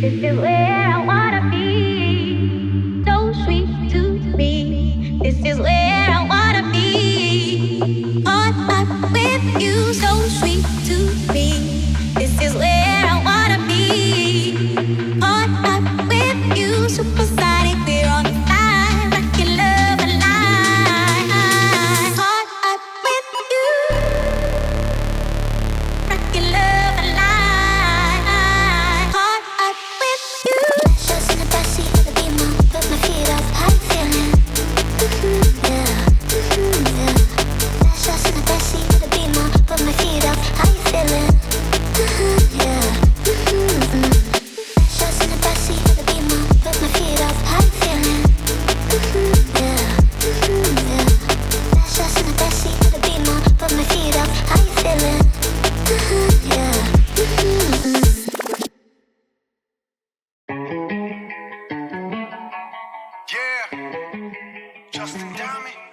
This is where I wanna be. So sweet to me. This is where I wanna be. Caught up with you. So sweet to me. This is where I wanna be. Caught up with you. Supersonic, we're on fire. Rockin' love alive. Caught up with you. Rockin' love alive. Caught up with you. Just in the backseat of the Beamer, put my feet up. How you feeling? Yeah, yeah. Just in the backseat of the Beamer, put my feet up. How you feeling? Yeah. Just in the backseat of the Beamer, put my feet up. How you feeling? Yeah, yeah. Just in the backseat of the Beamer, put my feet up. How you feeling? Yeah. Yeah, Justin Diamond.